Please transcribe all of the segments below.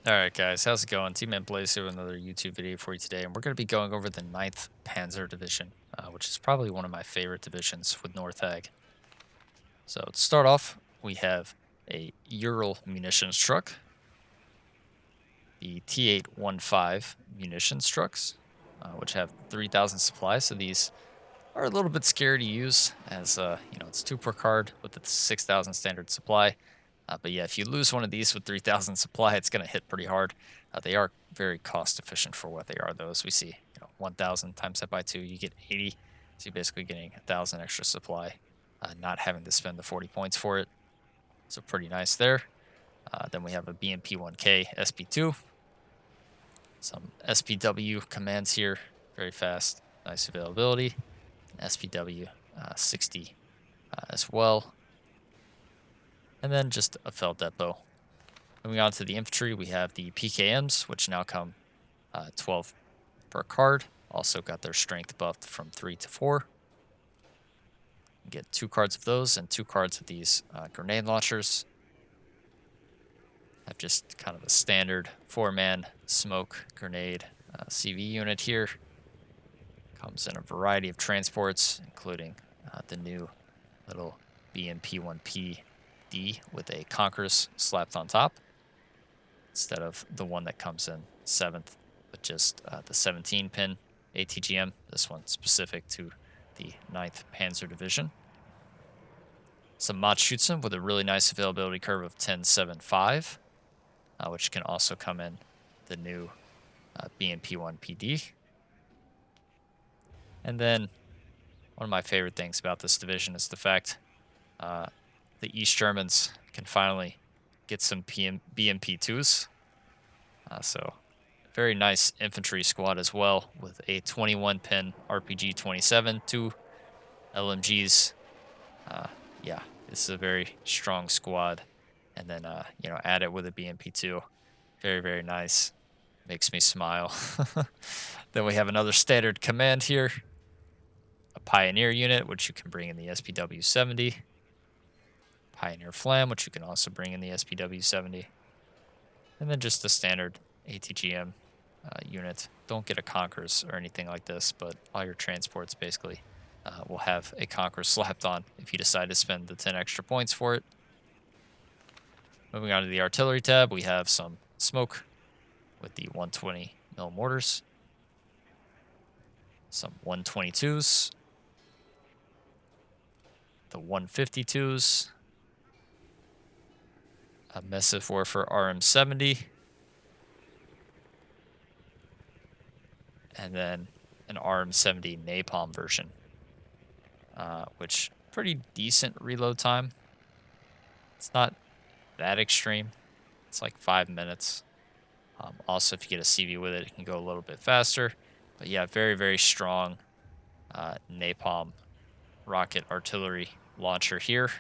Alright guys, how's it going? tmanplays here with another YouTube video for you today, and we're going to be going over the Ninth Panzer Division, which is probably one of my favorite divisions with NORTHAG. So to start off, we have a Ural munitions truck, the T815 munitions trucks, which have 3,000 supplies, so these are a little bit scary to use as, it's 2 per card with the 6,000 standard supply. But yeah, if you lose one of these with 3,000 supply, it's going to hit pretty hard. They are very cost efficient for what they are, though. As we see, 1,000 times that by 2, you get 80. So you're basically getting 1,000 extra supply, not having to spend the 40 points for it. So pretty nice there. Then we have a BMP-1K SP2. Some SPW commands here, very fast, nice availability. SPW 60 as well. And then just a felt depot. Moving on to the infantry, we have the PKMs, which now come 12 per card. Also got their strength buffed from 3 to 4. You get 2 cards of those and 2 cards of these grenade launchers. Have just kind of a standard 4-man smoke grenade CV unit here. Comes in a variety of transports, including the new little BMP-1PD with a Conquerors slapped on top, instead of the one that comes in 7th, but just the 17-pin ATGM. This one specific to the 9th Panzer Division. Some Mach-Schützen with a really nice availability curve of 10.75, which can also come in the new BMP-1PD. And then one of my favorite things about this division is the fact the East Germans can finally get some BMP2s. So very nice infantry squad as well, with a 21-pin RPG-27, 2 LMGs. Yeah, this is a very strong squad. And then, add it with a BMP2. Very, very nice. Makes me smile. Then we have another standard command here. A Pioneer unit, which you can bring in the SPW-70. Pioneer Flam, which you can also bring in the SPW-70. And then just the standard ATGM unit. Don't get a Conquerors or anything like this, but all your transports basically will have a Conqueror slapped on if you decide to spend the 10 extra points for it. Moving on to the artillery tab, we have some smoke with the 120mm mortars. Some 122s. The 152s. A Massive Warfare RM70. And then an RM70 napalm version, which pretty decent reload time. It's not that extreme. It's like 5 minutes. Also, if you get a CV with it, it can go a little bit faster. But yeah, very, very strong napalm rocket artillery launcher here.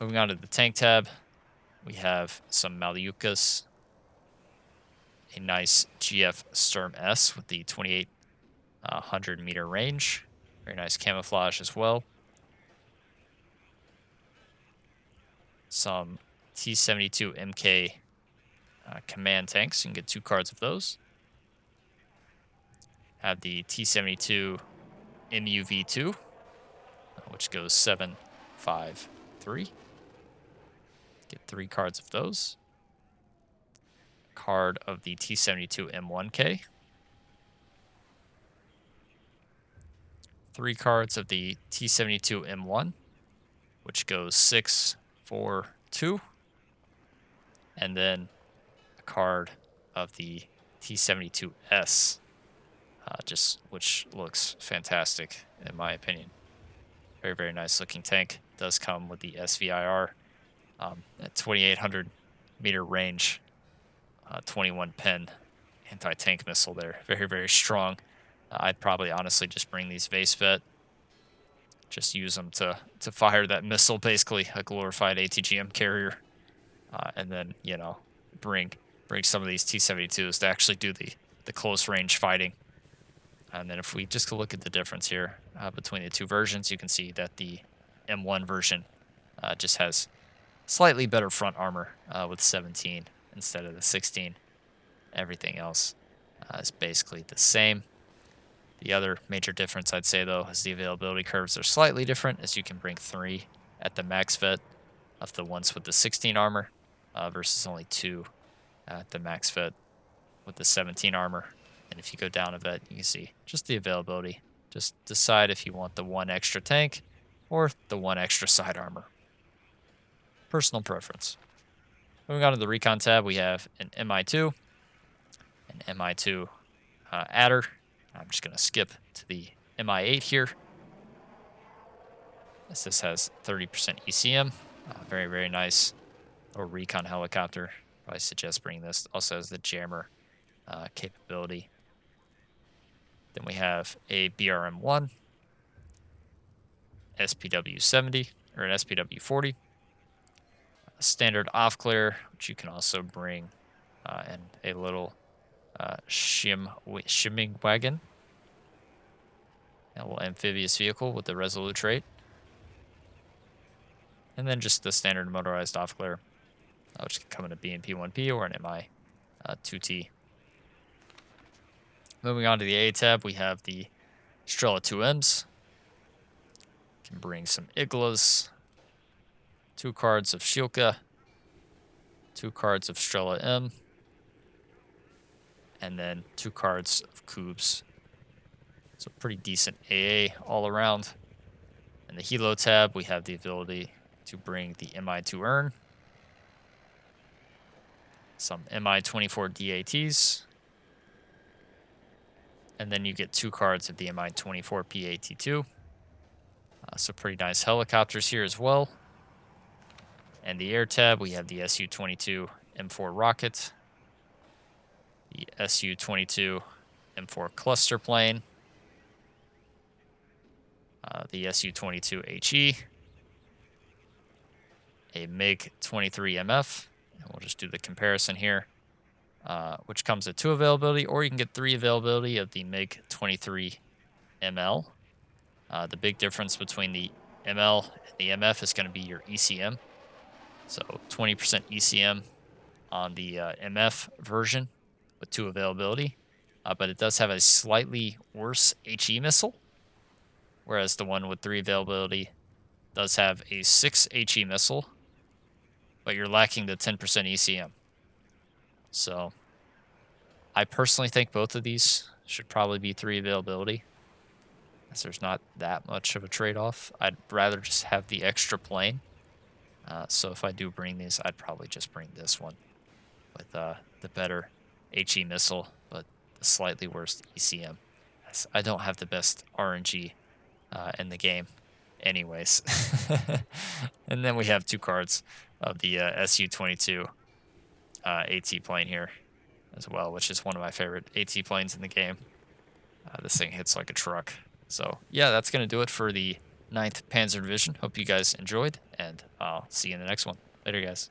Moving on to the tank tab, we have some Malyukas. A nice GF Sturm S with the 2,800 meter range. Very nice camouflage as well. Some T-72 MK command tanks. You can get 2 cards of those. Have the T-72 MUV-2, which goes 7.5.3. Get 3 cards of those. Card of the T-72 M1K. 3 cards of the T-72 M1, which goes 6.4.2. And then a card of the T-72S, which looks fantastic in my opinion. Very, very nice looking tank. Does come with the SVIR at 2,800 meter range. 21-pin anti-tank missile there. Very, very strong. I'd probably honestly just bring these Vasevet. Just use them to fire that missile, basically a glorified ATGM carrier. And then, bring some of these T-72s to actually do the close range fighting. And then if we just look at the difference here between the 2 versions, you can see that the M1 version just has slightly better front armor with 17, instead of the 16. Everything else is basically the same. The other major difference I'd say, though, is the availability curves are slightly different, as you can bring 3 at the max vet of the ones with the 16 armor versus only 2 at the max vet with the 17 armor. And if you go down a vet, you can see just the availability. Just decide if you want the 1 extra tank or the 1 extra side armor. Personal preference. Moving on to the recon tab, we have an MI2, an MI2 adder. I'm just going to skip to the MI8 here, as this has 30% ECM. Very, very nice little recon helicopter. I suggest bringing this. Also has the jammer capability. Then we have a BRM-1, SPW-70, or an SPW-40, a standard off-clear, which you can also bring, and a little shimming wagon, a little amphibious vehicle with the Resolute trait, and then just the standard motorized off-clear, which can come in a BMP-1P or an MI-2T. Moving on to the A tab, we have the Strela 2Ms. Can bring some Iglas, 2 cards of Shilka, 2 cards of Strela M, and then 2 cards of Cubes. So pretty decent AA all around. In the Helo tab, we have the ability to bring the MI2 Urn, some MI24 DATs, and then you get 2 cards of the MI24 PAT2. So pretty nice helicopters here as well. And the air tab, we have the Su-22 M4 rocket, the Su-22 M4 cluster plane, the Su-22 HE, a MiG-23 MF, and we'll just do the comparison here, which comes at 2 availability, or you can get 3 availability of the MiG-23 ML. The big difference between the ML and the MF is going to be your ECM. So 20% ECM on the MF version with 2 availability, but it does have a slightly worse HE missile, whereas the one with 3 availability does have a 6 HE missile, but you're lacking the 10% ECM. So I personally think both of these should probably be 3 availability, as there's not that much of a trade-off. I'd rather just have the extra plane. So if I do bring these, I'd probably just bring this one with the better HE missile, but the slightly worse ECM. I don't have the best RNG in the game anyways. And then we have 2 cards of the Su-22 AT plane here as well, which is one of my favorite AT planes in the game. This thing hits like a truck. So yeah, that's going to do it for the 9th Panzer Division. Hope you guys enjoyed, and I'll see you in the next one. Later, guys.